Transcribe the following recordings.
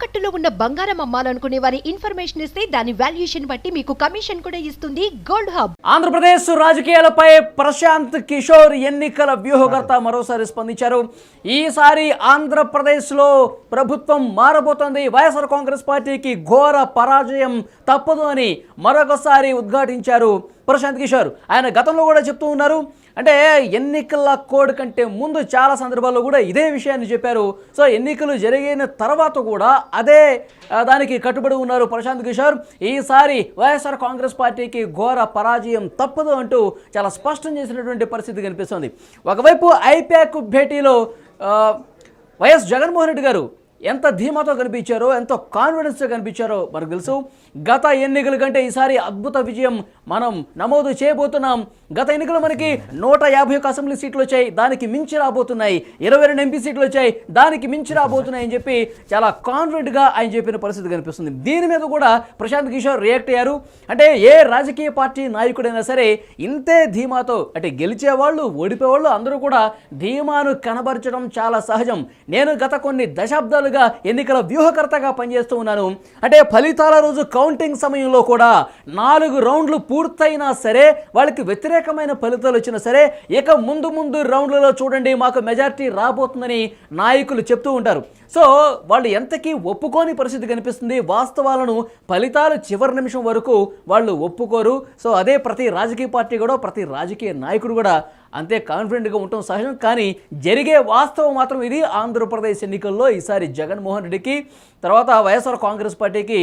తాకట్టులో ఉన్న బంగారం అమ్మాలనుకునే వారి ఇన్ఫర్మేషన్ ఇస్తే దాని వాల్యుయేషన్ బట్టి మీకు కమిషన్ కూడా ఇస్తుంది గోల్డ్ హబ్. ఆంధ్రప్రదేశ్ రాజకీయాలపై ప్రశాంత్ కిషోర్ ఎన్నికల వ్యూహకర్త మరోసారి స్పందించారు. ఈసారి ఆంధ్రప్రదేశ్లో ప్రభుత్వం మారబోతోంది. వైఎస్ఆర్ కాంగ్రెస్ పార్టీకి ఘోర పరాజయం తప్పదు అని మరొకసారి ఉద్ఘాటించారు ప్రశాంత్ కిషోర్. ఆయన గతంలో కూడా చెప్తూ ఉన్నారు. అంటే ఎన్నికల కోడ్ కంటే ముందు చాలా సందర్భాల్లో కూడా ఇదే విషయాన్ని చెప్పారు. సో ఎన్నికలు జరిగిన తర్వాత కూడా అదే దానికి కట్టుబడి ఉన్నారు ప్రశాంత్ కిషోర్. ఈసారి వైఎస్ఆర్ కాంగ్రెస్ పార్టీకి ఘోర పరాజయం తప్పదు అంటూ చాలా స్పష్టం చేసినటువంటి పరిస్థితి కనిపిస్తుంది. ఒకవైపు ఐపాక్ భేటీలో వైఎస్ జగన్మోహన్ రెడ్డి గారు ఎంత ధీమాతో కనిపించారో, ఎంతో కాన్ఫిడెన్స్తో కనిపించారో మనకు తెలుసు. గత ఎన్నికల కంటే ఈసారి అద్భుత విజయం మనం నమోదు చేయబోతున్నాం. గత ఎన్నికలు మనకి 151 అసెంబ్లీ సీట్లు వచ్చాయి, దానికి మించి రాబోతున్నాయి. 22 ఎంపీ సీట్లు వచ్చాయి, దానికి మించి రాబోతున్నాయి అని చెప్పి చాలా కాన్ఫిడెంట్గా ఆయన చెప్పిన పరిస్థితి కనిపిస్తుంది. దీని మీద కూడా ప్రశాంత్ కిషోర్ రియాక్ట్ అయ్యారు. అంటే ఏ రాజకీయ పార్టీ నాయకుడైనా సరే ఇంతే ధీమాతో, అంటే గెలిచేవాళ్ళు ఓడిపోయేవాళ్ళు అందరూ కూడా ధీమాను కనబరచడం చాలా సహజం. నేను గత కొన్ని దశాబ్దాలుగా ఎన్నికల వ్యూహకర్తగా పనిచేస్తూ ఉన్నాను. అంటే ఫలితాల రోజు కౌంటింగ్ సమయంలో కూడా 4 రౌండ్లు పూర్తయినా సరే, వాళ్ళకి వ్యతిరేకమైన ఫలితాలు వచ్చినా సరే, ఇక ముందు రౌండ్లలో చూడండి మాకు మెజారిటీ రాబోతుందని నాయకులు చెప్తూ ఉంటారు. సో వాళ్ళు ఎంతకీ ఒప్పుకోని పరిస్థితి కనిపిస్తుంది. వాస్తవాలను, ఫలితాలు చివరి నిమిషం వరకు వాళ్ళు ఒప్పుకోరు. సో అదే ప్రతి రాజకీయ పార్టీ కూడా, ప్రతి రాజకీయ నాయకుడు కూడా అంతే కాన్ఫిడెంట్గా ఉండటం సహజం. కానీ జరిగే వాస్తవం మాత్రం ఇది. ఆంధ్రప్రదేశ్ ఎన్నికల్లో ఈసారి జగన్మోహన్ రెడ్డికి, తర్వాత వైఎస్ఆర్ కాంగ్రెస్ పార్టీకి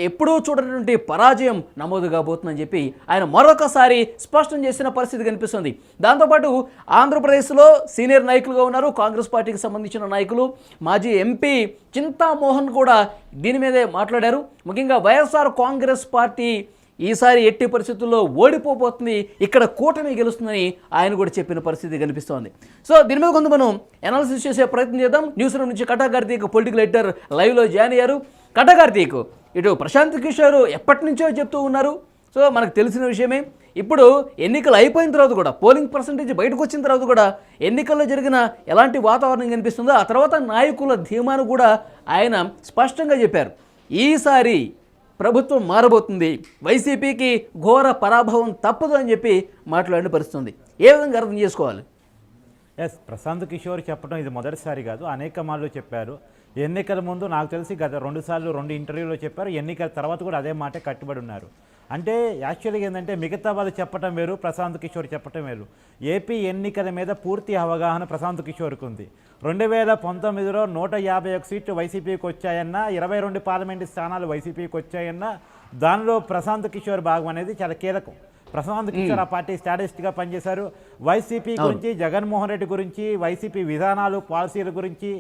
ఎప్పుడూ చూడనటువంటి పరాజయం నమోదు కాబోతుందని చెప్పి ఆయన మరొకసారి స్పష్టం చేసిన పరిస్థితి కనిపిస్తుంది. దాంతోపాటు ఆంధ్రప్రదేశ్లో సీనియర్ నాయకులుగా ఉన్నారు కాంగ్రెస్ పార్టీకి సంబంధించిన నాయకులు. మాజీ ఎంపీ చింతామోహన్ కూడా దీని మీదే మాట్లాడారు. ముఖ్యంగా వైఎస్ఆర్ కాంగ్రెస్ పార్టీ ఈసారి ఎట్టి పరిస్థితుల్లో ఓడిపోబోతుంది, ఇక్కడ కూటమి గెలుస్తుందని ఆయన కూడా చెప్పిన పరిస్థితి కనిపిస్తోంది. సో దీని మీద కొంత మనం అనాలిసిస్ చేసే ప్రయత్నం చేద్దాం. న్యూస్ రూమ్ నుంచి కటా కార్తీక్ పొలిటికల్ ఎడిటర్ లైవ్లో జాయిన్ అయ్యారు. కటా కార్తీక్, ఇటు ప్రశాంత్ కిషోర్ ఎప్పటి నుంచో చెప్తూ ఉన్నారు. సో మనకు తెలిసిన విషయమే. ఇప్పుడు ఎన్నికలు అయిపోయిన తర్వాత కూడా, పోలింగ్ పర్సంటేజ్ బయటకు వచ్చిన తర్వాత కూడా ఎన్నికల్లో జరిగిన ఎలాంటి వాతావరణం కనిపిస్తుందో, ఆ తర్వాత నాయకుల ధీమాను కూడా ఆయన స్పష్టంగా చెప్పారు. ఈసారి ప్రభుత్వం మారబోతుంది, వైసీపీకి ఘోర పరాభవం తప్పదు అని చెప్పి మాట్లాడిన పరిస్థితుంది. ఏ విధంగా అర్థం చేసుకోవాలి? ప్రశాంత్ కిషోర్ చెప్పడం ఇది మొదటిసారి కాదు, అనేక మార్లు చెప్పారు. ఎన్నికల ముందు నాకు తెలిసి గత 2 ఇంటర్వ్యూలో చెప్పారు. ఎన్నికల తర్వాత కూడా అదే మాట కట్టుబడి ఉన్నారు. అంటే యాక్చువల్గా ఏంటంటే మిగతా వాళ్ళు చెప్పటం వేరు, ప్రశాంత్ కిషోర్ చెప్పటం వేరు. ఏపీ ఎన్నికల మీద పూర్తి అవగాహన ప్రశాంత్ కిషోర్కి ఉంది. 2019లో 151 సీట్లు వైసీపీకి వచ్చాయన్నా, 22 పార్లమెంటు స్థానాలు వైసీపీకి వచ్చాయన్నా, దానిలో ప్రశాంత్ కిషోర్ భాగం అనేది చాలా కీలకం. ప్రశాంత్ కిషోర్ ఆ పార్టీ స్ట్రాటజిస్ట్గా పనిచేశారు. వైసీపీ గురించి, జగన్మోహన్ రెడ్డి గురించి, వైసీపీ విధానాలు, పాలసీల గురించి,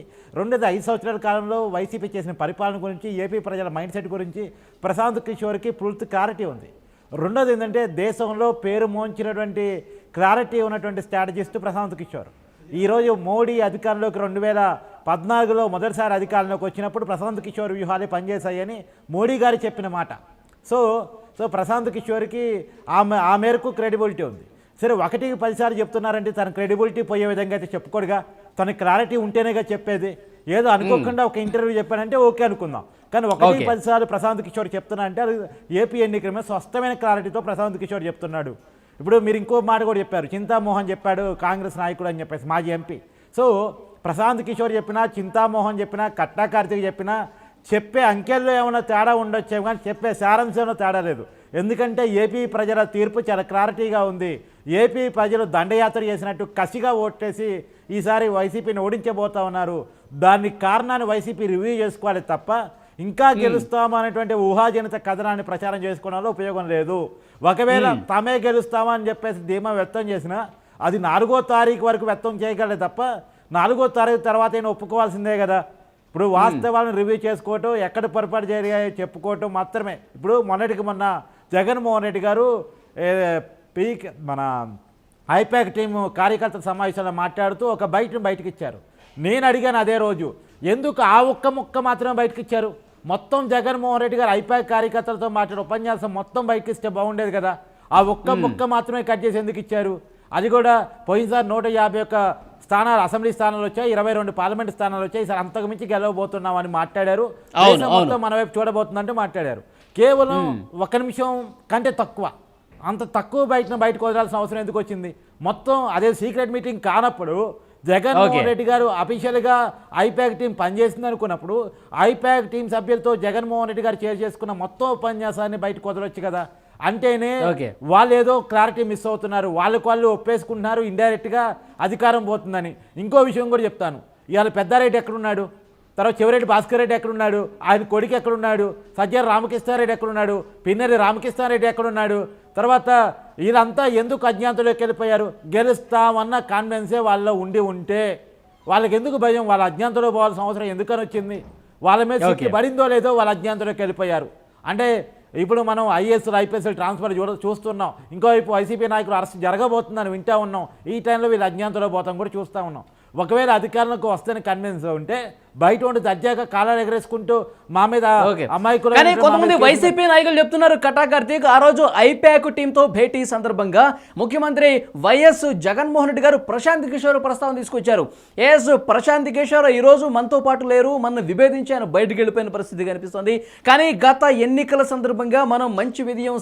5 సంవత్సరాల కాలంలో వైసీపీ చేసిన పరిపాలన గురించి, ఏపీ ప్రజల మైండ్ సెట్ గురించి ప్రశాంత్ కిషోర్కి పూర్తి క్లారిటీ ఉంది. రెండోది ఏంటంటే దేశంలో పేరు మోంచినటువంటి క్లారిటీ ఉన్నటువంటి స్ట్రాటజిస్ట్ ప్రశాంత్ కిషోర్. ఈరోజు మోడీ అధికారంలోకి 2014లో మొదటిసారి అధికారంలోకి వచ్చినప్పుడు ప్రశాంత్ కిషోర్ వ్యూహాలే పనిచేశాయని మోడీ గారు చెప్పిన మాట. సో ప్రశాంత్ కిషోర్కి ఆ మేరకు క్రెడిబిలిటీ ఉంది. సరే, 1కి 10 సార్లు చెప్తున్నారంటే తన క్రెడిబిలిటీ పోయే విధంగా అయితే చెప్పుకోడుగా, తన క్లారిటీ ఉంటేనేగా చెప్పేది. ఏదో అనుకోకుండా ఒక ఇంటర్వ్యూ చెప్పానంటే ఓకే అనుకుందాం, కానీ 1కి 10 సార్లు ప్రశాంత్ కిషోర్ చెప్తున్నా అంటే అది ఏపీ ఎన్నికల మీద స్పష్టమైన క్లారిటీతో ప్రశాంత్ కిషోర్ చెప్తున్నాడు. ఇప్పుడు మీరు ఇంకో మాట కూడా చెప్పారు, చింతామోహన్ చెప్పాడు కాంగ్రెస్ నాయకుడు అని చెప్పేసి, మాజీ ఎంపీ. సో ప్రశాంత్ కిషోర్ చెప్పినా, చింతామోహన్ చెప్పినా, కట్టా కార్తీక్ చెప్పినా, చెప్పే అంకెల్లో ఏమైనా తేడా ఉండొచ్చేమో కానీ చెప్పే సారాంశంలో తేడా లేదు. ఎందుకంటే ఏపీ ప్రజల తీర్పు చాలా క్లారిటీగా ఉంది. ఏపీ ప్రజలు దండయాత్ర చేసినట్టు కసిగా ఓట్టేసి ఈసారి వైసీపీని ఓడించబోతా ఉన్నారు. దానికి కారణాన్ని వైసీపీ రివ్యూ చేసుకోవాలి తప్ప ఇంకా గెలుస్తామా అనేటువంటి ఊహాజనిత కథనాన్ని ప్రచారం చేసుకోవడంలో ఉపయోగం లేదు. ఒకవేళ తామే గెలుస్తామా అని చెప్పేసి ధీమా వ్యక్తం చేసినా అది 4వ తారీఖు వరకు వ్యక్తం చేయగలే తప్ప 4వ తారీఖు తర్వాత అయినా ఒప్పుకోవాల్సిందే కదా. ఇప్పుడు వాస్తవాలను రివ్యూ చేసుకోవటం, ఎక్కడ పొరపాటు జరిగాయో చెప్పుకోవటం మాత్రమే. ఇప్పుడు మొన్న జగన్మోహన్ రెడ్డి గారు మన ఐపాక్ టీం కార్యకర్తల సమావేశంలో మాట్లాడుతూ ఒక బయటకు ఇచ్చారు. నేను అడిగాను అదే రోజు, ఎందుకు ఆ ఒక్క ముక్క మాత్రమే బయటకు ఇచ్చారు? మొత్తం జగన్మోహన్ రెడ్డి గారు ఐపాక్ కార్యకర్తలతో మాట్లాడే ఉపన్యాసం మొత్తం బయటకు ఇస్తే బాగుండేది కదా, ఆ ఒక్క ముక్క మాత్రమే కట్ చేసి ఎందుకు ఇచ్చారు? అది కూడా పోయినసారి 151 స్థానాలు అసెంబ్లీ స్థానాలు వచ్చాయి, 22 పార్లమెంట్ స్థానాలు వచ్చాయి, ఈసారి అంతకు మించి గెలవబోతున్నాం అని మాట్లాడారు. మొత్తం మన వైపు చూడబోతుందంటే మాట్లాడారు. కేవలం 1 నిమిషం కంటే తక్కువ, అంత తక్కువ బయటకు వదలాల్సిన అవసరం ఎందుకు వచ్చింది? మొత్తం అదే సీక్రెట్ మీటింగ్ కానప్పుడు జగన్మోహన్ రెడ్డి గారు అఫీషియల్గా ఐపాక్ టీం పనిచేసింది అనుకున్నప్పుడు ఐపాక్ టీం సభ్యులతో జగన్మోహన్ రెడ్డి గారు చేసుకున్న మొత్తం ఉపన్యాసాన్ని బయటకు వదలొచ్చు కదా. అంటేనే వాళ్ళు ఏదో క్లారిటీ మిస్ అవుతున్నారు, వాళ్ళు ఒప్పేసుకుంటున్నారు, ఇండైరెక్ట్గా అధికారం పోతుందని. ఇంకో విషయం కూడా చెప్తాను, ఇవాళ పెద్దారెడ్డి ఎక్కడున్నాడు, తర్వాత చివరెడ్డి భాస్కర్ రెడ్డి ఎక్కడున్నాడు, ఆయన కొడుకు ఎక్కడున్నాడు, సజ్జల రామకృష్ణారెడ్డి ఎక్కడున్నాడు, పిన్నెరి రామకృష్ణారెడ్డి ఎక్కడున్నాడు, తర్వాత వీళ్ళంతా ఎందుకు అజ్ఞాతంలోకి వెళ్ళిపోయారు? గెలుస్తామన్న కాన్ఫిడెన్సే వాళ్ళలో ఉంటే వాళ్ళకి ఎందుకు భయం? వాళ్ళ అజ్ఞాతంలో పోవాల్సిన అవసరం ఎందుకని వచ్చింది? వాళ్ళ మీద శక్తి పడిందో లేదో వాళ్ళ అజ్ఞాతంలోకి వెళ్ళిపోయారు. అంటే ఇప్పుడు మనం ఐఏఎస్లు ఐపీఎస్లు ట్రాన్స్ఫర్ చూస్తున్నాం, ఇంకోవైపు వైసీపీ నాయకులు అరెస్ట్ జరగబోతుందని వింటూ ఉన్నాం. ఈ టైంలో వీళ్ళు అజ్ఞాతంలో పోతాం కూడా చూస్తూ ఉన్నాం. ఒకవేళ అధికారులకు వస్తేనే కన్విన్స్ ఉంటే బయట ఉండి దర్జాగా కాలాలు ఎగరేసుకుంటూ మా మీద అమాయకులు. కానీ కొంతమంది వైసీపీ నాయకులు చెప్తున్నారు కటా కార్తీక్, ఆ రోజు ఐపాక్ టీంతో భేటీ సందర్భంగా ముఖ్యమంత్రి వైఎస్ జగన్మోహన్ రెడ్డి గారు ప్రశాంత్ కిషోర్ ప్రస్తావన తీసుకొచ్చారు. ప్రశాంత్ కిషోర్ ఈ రోజు మనతో పాటు లేరు, మన విభేదించి ఆయన బయటకు వెళ్ళిపోయిన పరిస్థితి కనిపిస్తుంది. కానీ గత ఎన్నికల సందర్భంగా మనం మంచి విజయం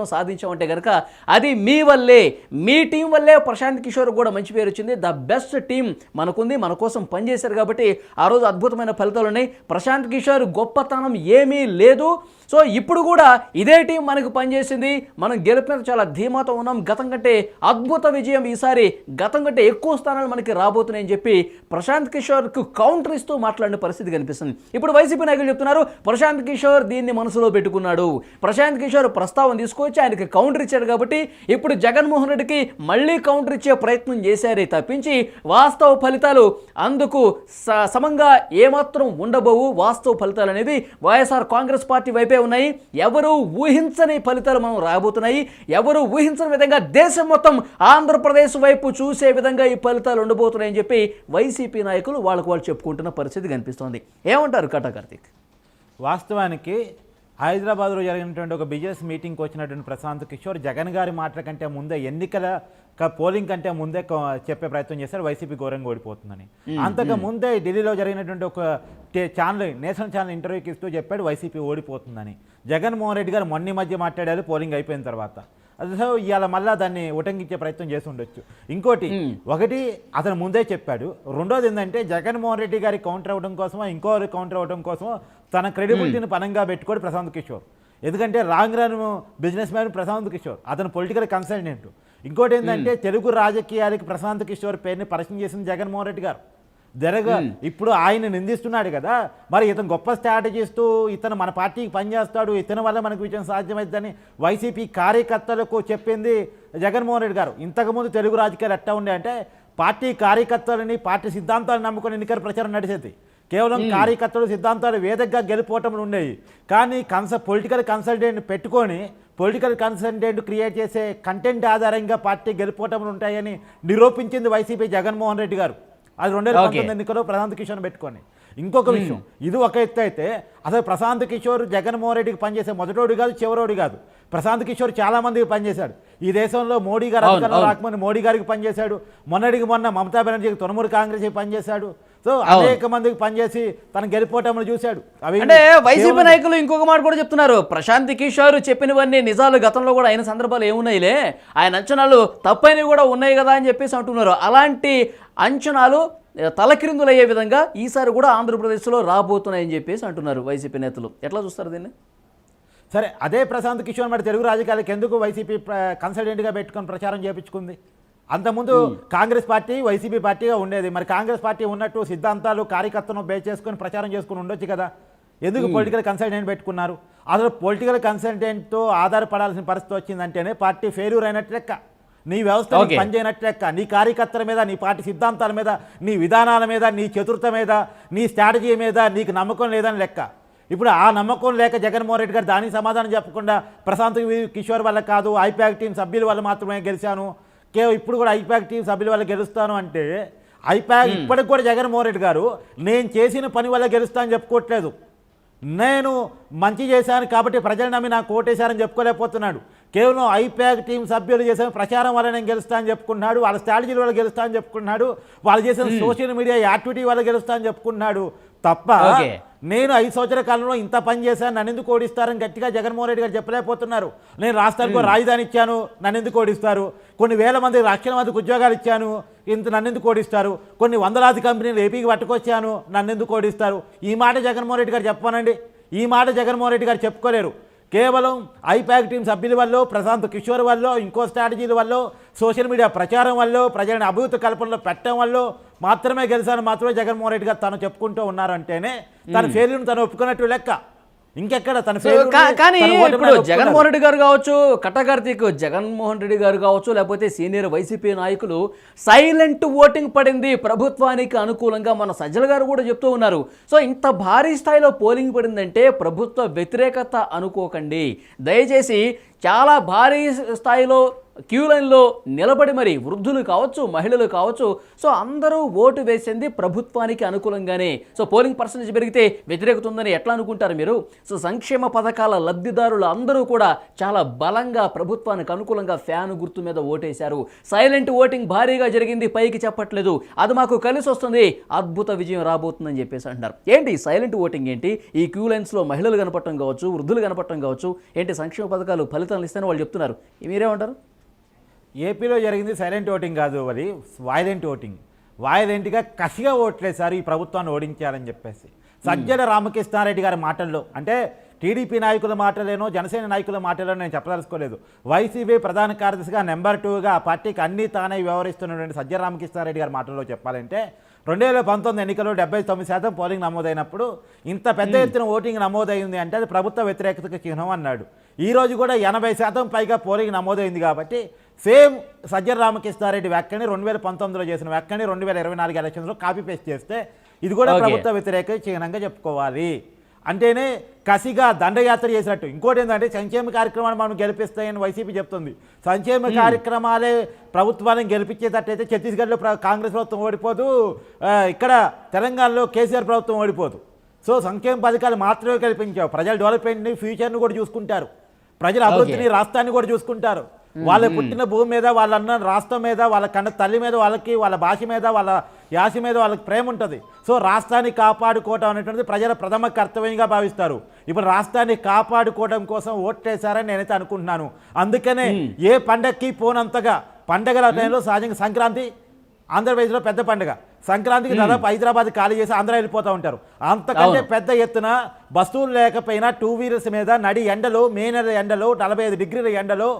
సాధించాం అంటే కనుక అది మీ వల్లే, మీ టీం వల్లే ప్రశాంత్ కిషోర్ కూడా మంచి పేరు వచ్చింది. ద బెస్ట్ టీం మనకుంది, మన కోసం పనిచేశారు కాబట్టి ఆ రోజు అద్భుతమైన ఫలితాలు ఉన్నాయి. ప్రశాంత్ కిషోర్ గొప్పతనం ఏమీ లేదు. సో ఇప్పుడు కూడా ఇదే టీం మనకు పనిచేసింది, మనం గెలిపిన చాలా ధీమాతో ఉన్నాం. గతం కంటే అద్భుత విజయం, ఈసారి గతం కంటే ఎక్కువ స్థానాలు మనకి రాబోతున్నాయని చెప్పి ప్రశాంత్ కిషోర్కు కౌంటర్ ఇస్తూ మాట్లాడిన పరిస్థితి కనిపిస్తుంది. ఇప్పుడు వైసీపీ నాయకులు చెప్తున్నారు ప్రశాంత్ కిషోర్ దీన్ని మనసులో పెట్టుకున్నాడు, ప్రశాంత్ కిషోర్ ప్రస్తావన తీసుకొచ్చి ఆయనకి కౌంటర్ ఇచ్చాడు కాబట్టి ఇప్పుడు జగన్మోహన్ రెడ్డికి మళ్ళీ కౌంటర్ ఇచ్చే ప్రయత్నం చేశారే తప్పించి వాస్తవ ఫలితాలు అందుకు సమంగా ఏమాత్రం ఉండబోవు. వాస్తవ ఫలితాలు అనేవి వైఎస్ఆర్ కాంగ్రెస్ పార్టీ వైపే ఉన్నాయి. ఎవరు ఊహించని ఫలితాలు మనం రాబోతున్నాయి. ఎవరు ఊహించని విధంగా దేశం మొత్తం ఆంధ్రప్రదేశ్ వైపు చూసే విధంగా ఈ ఫలితాలు ఉండబోతున్నాయని చెప్పి వైసీపీ నాయకులు వాళ్ళు చెప్పుకుంటున్న పరిస్థితి కనిపిస్తోంది. ఏమంటారు కటా కార్తీక్? వాస్తవానికి హైదరాబాద్లో జరిగినటువంటి ఒక బిజినెస్ మీటింగ్కి వచ్చినటువంటి ప్రశాంత్ కిషోర్ జగన్ గారి మాటల కంటే ముందే ఎన్నికల పోలింగ్ కంటే ముందే చెప్పే ప్రయత్నం చేశారు వైసీపీ ఘోరంగా ఓడిపోతుందని. అంతకు ముందే ఢిల్లీలో జరిగినటువంటి ఒక నేషనల్ ఛానల్ ఇంటర్వ్యూకి ఇస్తూ చెప్పాడు వైసీపీ ఓడిపోతుందని. జగన్మోహన్ రెడ్డి గారు మొన్న మధ్య మాట్లాడారు పోలింగ్ అయిపోయిన తర్వాత. అసలు ఇవాళ మళ్ళీ దాన్ని ఉటంకించే ప్రయత్నం చేసి ఉండొచ్చు. ఒకటి అతను ముందే చెప్పాడు. రెండోది ఏంటంటే జగన్మోహన్ రెడ్డి గారి కౌంటర్ అవ్వడం కోసమో ఇంకోరి కౌంటర్ అవ్వడం కోసమో తన క్రెడిబిలిటీని పనంగా పెట్టుకోడు ప్రశాంత్ కిషోర్. ఎందుకంటే wrong run businessman Prashant Kishor, అతను పొలిటికల్ కన్సల్టెంట్. ఇంకోటి ఏంటంటే తెలుగు రాజకీయాలకి ప్రశాంత్ కిషోర్ పేరుని పరిచయం చేసింది జగన్మోహన్ రెడ్డి గారు. ఇప్పుడు ఆయన నిందిస్తున్నాడు కదా, మరి ఇతను గొప్ప స్ట్రాటజిస్టు, ఇతను మన పార్టీకి పనిచేస్తాడు, ఇతని వల్ల మనకు విజయం సాధ్యమవుతుందని వైసీపీ కార్యకర్తలకు చెప్పింది జగన్మోహన్ రెడ్డి గారు. ఇంతకుముందు తెలుగు రాజకీయాలు ఎట్టా ఉండే అంటే పార్టీ కార్యకర్తలని పార్టీ సిద్ధాంతాలను నమ్ముకొని ఎన్నికల ప్రచారం నడిచేది. కేవలం కార్యకర్తలు సిద్ధాంతాలు వేదికగా గెలిపోవటంలో ఉండేవి. కానీ పొలిటికల్ కన్సల్టెంట్ పెట్టుకొని పొలిటికల్ కన్సల్టెంట్ క్రియేట్ చేసే కంటెంట్ ఆధారంగా పార్టీ గెలిపోవటంలో ఉంటాయని నిరూపించింది వైసీపీ జగన్మోహన్ రెడ్డి గారు. అది 2019 ఎన్నికల్లో ప్రశాంత్ కిషోర్ పెట్టుకొని. ఇంకొక విషయం, ఇది ఒక ఎత్తు అయితే అసలు ప్రశాంత్ కిషోర్ జగన్మోహన్ రెడ్డికి పనిచేసే మొదటోడు కాదు, చివరోడు కాదు. ప్రశాంత్ కిషోర్ చాలా మందికి పనిచేశాడు. ఈ దేశంలో మోడీ గారు అధికారంలో రాకముందు మోడీ గారికి పనిచేశాడు, మొన్న మమతా బెనర్జీకి తొనమూరు కాంగ్రెస్కి పనిచేశాడు. సో అనేక మందికి పనిచేసి తను గెలిపోవటం చూశాడు. అంటే వైసీపీ నాయకులు ఇంకొక మాట కూడా చెప్తున్నారు, ప్రశాంత్ కిషోర్ చెప్పినవన్నీ నిజాలు గతంలో కూడా అయిన సందర్భాలు ఏమున్నాయిలే, ఆయన అంచనాలు తప్పైనవి కూడా ఉన్నాయి కదా అని చెప్పేసి అంటున్నారు. అలాంటి అంచనాలు తలక్రిందులయ్యే విధంగా ఈసారి కూడా ఆంధ్రప్రదేశ్లో రాబోతున్నాయని చెప్పేసి అంటున్నారు వైసీపీ నేతలు. ఎట్లా చూస్తారు దీన్ని? సరే, అదే ప్రశాంత్ కిషోర్ మరి తెలుగు రాజకీయాలకు ఎందుకు వైసీపీ కన్సల్టెంట్గా పెట్టుకొని ప్రచారం చేయించుకుంది? అంతకుముందు కాంగ్రెస్ పార్టీ వైసీపీ పార్టీగా ఉండేది. మరి కాంగ్రెస్ పార్టీ ఉన్నట్టు సిద్ధాంతాలు కార్యకర్తను బేస్ చేసుకొని ప్రచారం చేసుకుని ఉండొచ్చు కదా. ఎందుకు పొలిటికల్ కన్సల్టెంట్ పెట్టుకున్నారు? అసలు పొలిటికల్ కన్సల్టెంట్తో ఆధారపడాల్సిన పరిస్థితి వచ్చిందంటేనే పార్టీ ఫెయిల్యూర్ అయినట్టు లెక్క, నీ వ్యవస్థ పనిచేయనట్టు లెక్క. నీ కార్యకర్తల మీద, నీ పార్టీ సిద్ధాంతాల మీద, నీ విధానాల మీద, నీ చతురత మీద, నీ స్ట్రాటజీ మీద నీకు నమ్మకం లేదని లెక్క. ఇప్పుడు ఆ నమ్మకం లేక జగన్మోహన్ రెడ్డి గారు దానికి సమాధానం చెప్పకుండా ప్రశాంత్ కిషోర్ వల్ల కాదు, ఐపాక్ టీం సభ్యుల వల్ల మాత్రమే గెలిచాను, ఇప్పుడు కూడా ఐపాక్ టీం సభ్యుల వల్ల గెలుస్తాను అంటే ఇప్పటికి కూడా జగన్మోహన్ రెడ్డి గారు నేను చేసిన పని వల్ల గెలుస్తానని చెప్పుకోవట్లేదు. నేను మంచి చేశాను కాబట్టి ప్రజలు నమ్మి నాకు ఓటేశారని చెప్పుకోలేకపోతున్నాడు. కేవలం ఐపాక్ టీం సభ్యులు చేసిన ప్రచారం వల్ల నేను గెలుస్తా అని చెప్పుకున్నాడు, వాళ్ళ స్ట్రాటజీల వల్ల గెలుస్తా అని చెప్పుకున్నాడు, వాళ్ళు చేసిన సోషల్ మీడియా యాక్టివిటీ వల్ల గెలుస్తా అని చెప్పుకున్నాడు తప్ప నేను 5 సంవత్సరాల కాలంలో ఇంత పని చేశాను నన్ను ఎందుకు ఓడిస్తారని గట్టిగా జగన్మోహన్ రెడ్డి గారు చెప్పలేకపోతున్నారు. నేను రాష్ట్రానికి రాజధాని ఇచ్చాను నన్ను ఎందుకు ఓడిస్తారు, కొన్ని వేల మంది లక్షల మందికి ఉద్యోగాలు ఇచ్చాను ఇంత నన్ను ఎందుకు ఓడిస్తారు, కొన్ని వందలాది కంపెనీలు ఏపీకి పట్టుకొచ్చాను నన్ను ఎందుకు ఓడిస్తారు. ఈ మాట జగన్మోహన్ రెడ్డి గారు చెప్పానండి, ఈ మాట జగన్మోహన్ రెడ్డి గారు చెప్పుకోలేరు. కేవలం ఐపాక్ టీం సభ్యుల వల్ల, ప్రశాంత్ కిషోర్ వల్ల, ఇంకో స్ట్రాటజీల వల్ల, సోషల్ మీడియా ప్రచారం వల్ల, ప్రజలను అభివృద్ధి కల్పనలో పెట్టడం వల్ల మాత్రమే గెలిచాను మాత్రమే జగన్మోహన్ రెడ్డి గారు తను చెప్పుకుంటూ ఉన్నారంటేనే తన ఫెయిల్యూర్ను తను ఒప్పుకున్నట్టు లెక్క. ఇంకెక్కడ తన కానీ ఇప్పుడు జగన్మోహన్ రెడ్డి గారు కావచ్చు, కట్టకార్తీక్ జగన్మోహన్ రెడ్డి గారు కావచ్చు, లేకపోతే సీనియర్ వైసీపీ నాయకులు సైలెంట్ ఓటింగ్ పడింది ప్రభుత్వానికి అనుకూలంగా. మన సజ్జల గారు కూడా చెప్తూ ఉన్నారు. సో ఇంత భారీ స్థాయిలో పోలింగ్ పడిందంటే ప్రభుత్వ వ్యతిరేకత అనుకోకండి దయచేసి. చాలా భారీ స్థాయిలో క్యూ లైన్లో నిలబడి మరి వృద్ధులు కావచ్చు, మహిళలు కావచ్చు, సో అందరూ ఓటు వేసింది ప్రభుత్వానికి అనుకూలంగానే. సో పోలింగ్ పర్సెంటేజ్ పెరిగితే వ్యతిరేకత ఉందని ఎట్లా అనుకుంటారు మీరు? సో సంక్షేమ పథకాల లబ్ధిదారులు అందరూ కూడా చాలా బలంగా ప్రభుత్వానికి అనుకూలంగా ఫ్యాన్ గుర్తు మీద ఓటేశారు. సైలెంట్ ఓటింగ్ భారీగా జరిగింది, పైకి చెప్పట్లేదు, అది మాకు కలిసి వస్తుంది, అద్భుత విజయం రాబోతుందని చెప్పేసి అంటున్నారు. ఏంటి సైలెంట్ ఓటింగ్ ఏంటి? ఈ క్యూ లైన్స్లో మహిళలు కనపడటం కావచ్చు, వృద్ధులు కనపడటం కావచ్చు, ఏంటి సంక్షేమ పథకాలు ఫలితాలు ఇస్తాయని వాళ్ళు చెప్తున్నారు. మీరేమంటారు? ఏపీలో జరిగింది సైలెంట్ ఓటింగ్ కాదు, అది వాయిలెంట్ ఓటింగ్. వాయిలెంట్గా కసిగా ఓట్లేశారు ఈ ప్రభుత్వాన్ని ఓడించాలని చెప్పేసి. సజ్జల రామకృష్ణారెడ్డి గారి మాటల్లో, అంటే టీడీపీ నాయకుల మాటలేనో జనసేన నాయకుల మాటలేనో నేను చెప్పదలుచుకోలేదు. వైసీపీ ప్రధాన కార్యదర్శిగా నెంబర్ 2గా ఆ పార్టీకి అన్నీ తానే వ్యవహరిస్తున్నటువంటి సజ్జల రామకృష్ణారెడ్డి గారి మాటల్లో చెప్పాలంటే 2019 ఎన్నికల్లో 79% పోలింగ్ నమోదైనప్పుడు ఇంత పెద్ద ఎత్తున ఓటింగ్ నమోదైంది అంటే అది ప్రభుత్వ వ్యతిరేకతకు చిహ్నం అన్నాడు. ఈరోజు కూడా 80% పైగా పోలింగ్ నమోదైంది కాబట్టి సేమ్ సజ్జల రామకృష్ణారెడ్డి వ్యాఖ్యని 2019లో చేసిన వ్యాఖ్యని 2024 ఎలక్షన్స్లో కాపీ పేస్ట్ చేస్తే ఇది కూడా ప్రభుత్వ వ్యతిరేక చిహ్నంగా చెప్పుకోవాలి. అంటేనే కసిగా దండయాత్ర చేసినట్టు. ఇంకోటి ఏంటంటే సంక్షేమ కార్యక్రమాలు మనం గెలిపిస్తాయని వైసీపీ చెప్తుంది. సంక్షేమ కార్యక్రమాలే ప్రభుత్వాన్ని గెలిపించేటట్టయితే ఛత్తీస్గఢ్లో కాంగ్రెస్ ప్రభుత్వం ఓడిపోదు, ఇక్కడ తెలంగాణలో కేసీఆర్ ప్రభుత్వం ఓడిపోదు. సో సంక్షేమ పథకాలు మాత్రమే కల్పించావు, ప్రజల డెవలప్మెంట్ని ఫ్యూచర్ని కూడా చూసుకుంటారు, ప్రజల అభివృద్ధిని రాష్ట్రాన్ని కూడా చూసుకుంటారు. వాళ్ళ పుట్టిన భూమి మీద, వాళ్ళ అన్న రాష్ట్రం మీద, వాళ్ళ కన్న తల్లి మీద, వాళ్ళకి వాళ్ళ భాష మీద, వాళ్ళ యాస మీద వాళ్ళకి ప్రేమ ఉంటుంది. సో రాష్ట్రాన్ని కాపాడుకోవటం అనేటువంటిది ప్రజల ప్రథమ కర్తవ్యంగా భావిస్తారు. ఇప్పుడు రాష్ట్రాన్ని కాపాడుకోవడం కోసం ఓట్లేశారని నేనైతే అనుకుంటున్నాను. అందుకనే ఏ పండగకి పోనంతగా పండగల టైంలో సహజంగా సంక్రాంతి ఆంధ్రప్రదేశ్లో పెద్ద పండుగ, సంక్రాంతికి దాదాపు హైదరాబాద్ ఖాళీ చేసి ఆంధ్ర వెళ్ళిపోతూ ఉంటారు. అంతకంటే పెద్ద ఎత్తున బస్సులు లేకపోయినా 2 వీలర్స్ మీద నడి ఎండలో, మే నెల ఎండలో, 45 డిగ్రీల ఎండలో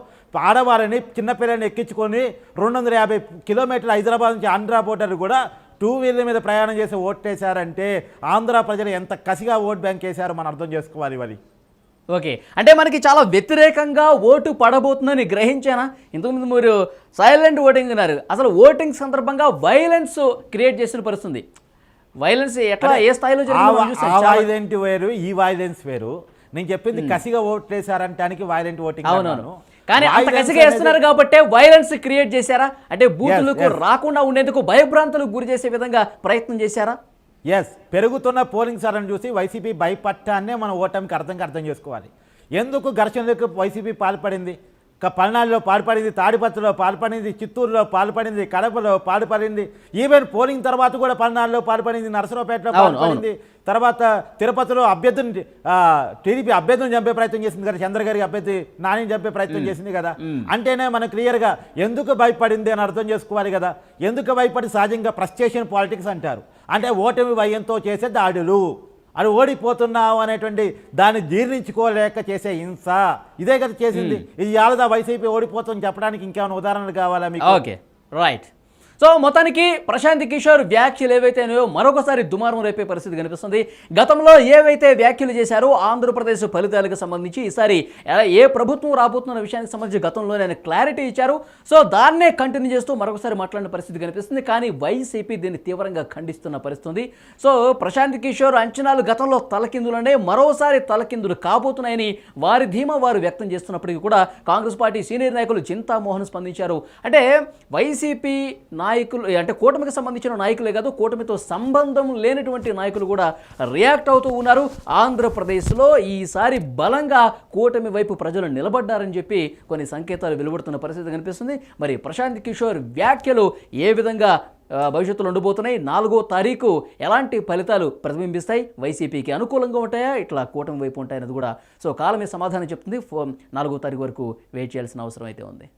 ఆడవాళ్ళని చిన్నపిల్లల్ని ఎక్కించుకొని 250 కిలోమీటర్ల హైదరాబాద్ నుంచి ఆంధ్ర బోర్డర్ కూడా 2 వీలర్ మీద ప్రయాణం చేసి ఓటేశారంటే ఆంధ్ర ప్రజలు ఎంత కసిగా ఓట్ బ్యాంక్ వేశారో మనం అర్థం చేసుకోవాలి. ఇవన్నీ ఓకే, అంటే మనకి చాలా వ్యతిరేకంగా ఓటు పడబోతుందని గ్రహించానా? ఇంతకుముందు మీరు సైలెంట్ ఓటింగ్ అన్నారు, అసలు ఓటింగ్ సందర్భంగా వైలెన్స్ క్రియేట్ చేసిన పరిస్థితి. వైలెన్స్ ఎట్లా, ఏ స్థాయిలో వైలెంట్ వేరు, ఈ వైలెన్స్ వేరు. నేను చెప్పింది కసిగా ఓట్లేశారంటానికి వైలెంట్ ఓటింగ్. అవునవును, కానీ అంత కసిగా వేస్తున్నారు కాబట్టి వైలెన్స్ క్రియేట్ చేశారా? అంటే బూతులకు రాకుండా ఉండేందుకు భయభ్రాంతులకు గురి చేసే విధంగా ప్రయత్నం చేశారా? ఎస్, పెరుగుతున్న పోలింగ్ సరళిని చూసి వైసీపీ భయపట్టాన్నే మనం ఓటమికి అర్థం చేసుకోవాలి. ఎందుకు ఘర్షణలకు వైసీపీ పాల్పడింది? పల్నాడులో పాల్పడింది, తాడిపత్రిలో పాల్పడింది, చిత్తూరులో పాల్పడింది, కడపలో పాల్పడింది, ఈవెన్ పోలింగ్ తర్వాత కూడా పల్నాడులో పాల్పడింది, నరసరావుపేటలో పాల్పడింది, తర్వాత తిరుపతిలో అభ్యర్థిని టీడీపీ అభ్యర్థిని చంపే ప్రయత్నం చేసింది కదా, చంద్రగారి అభ్యర్థి నాని చంపే ప్రయత్నం చేసింది కదా. అంటేనే మనం క్లియర్గా ఎందుకు భయపడింది అని అర్థం చేసుకోవాలి కదా. ఎందుకు భయపడి? సహజంగా ఫ్రస్ట్రేషన్ పాలిటిక్స్ అంటారు, అంటే ఓటమి భయంతో చేసే దాడులు, అది ఓడిపోతున్నావు అనేటువంటి దాన్ని జీర్ణించుకోలేక చేసే హింస, ఇదే కదా చేసింది. ఇది యాలదా వైసీపీ ఓడిపోతుందని చెప్పడానికి ఇంకేమైనా ఉదాహరణలు కావాలా మీకు? Okay, right. సో మొత్తానికి ప్రశాంత్ కిషోర్ వ్యాఖ్యలు ఏవైతే మరొకసారి దుమారం రేపే పరిస్థితి కనిపిస్తుంది. గతంలో ఏవైతే వ్యాఖ్యలు చేశారో ఆంధ్రప్రదేశ్ ఫలితాలకు సంబంధించి ఈసారి ఏ ప్రభుత్వం రాబోతున్న విషయానికి సంబంధించి గతంలో ఆయన క్లారిటీ ఇచ్చారు. సో దాన్నే కంటిన్యూ చేస్తూ మరొకసారి మాట్లాడిన పరిస్థితి కనిపిస్తుంది. కానీ వైసీపీ దీన్ని తీవ్రంగా ఖండిస్తున్న పరిస్థితి. సో ప్రశాంత్ కిషోర్ అంచనాలు గతంలో తలకిందులనే మరోసారి తలకిందులు కాబోతున్నాయని వారి ధీమా వారు వ్యక్తం చేస్తున్నప్పటికీ కూడా కాంగ్రెస్ పార్టీ సీనియర్ నాయకులు చింతామోహన్ స్పందించారు. అంటే వైసీపీ నాయకులు అంటే కూటమికి సంబంధించిన నాయకులే కాదు, కూటమితో సంబంధం లేనటువంటి నాయకులు కూడా రియాక్ట్ అవుతూ ఉన్నారు. ఆంధ్రప్రదేశ్లో ఈసారి బలంగా కూటమి వైపు ప్రజలు నిలబడ్డారని చెప్పి కొన్ని సంకేతాలు వెలువడుతున్న పరిస్థితి కనిపిస్తుంది. మరి ప్రశాంత్ కిషోర్ వ్యాఖ్యలు ఏ విధంగా భవిష్యత్తులో ఉండబోతున్నాయి, 4వ తారీఖు ఎలాంటి ఫలితాలు ప్రతిబింబిస్తాయి, వైసీపీకి అనుకూలంగా ఉంటాయా, ఇట్లా కూటమి వైపు ఉంటాయన్నది కూడా కాలమే సమాధానం చెప్తుంది. 4వ తారీఖు వరకు వెయిట్ చేయాల్సిన అవసరం అయితే ఉంది.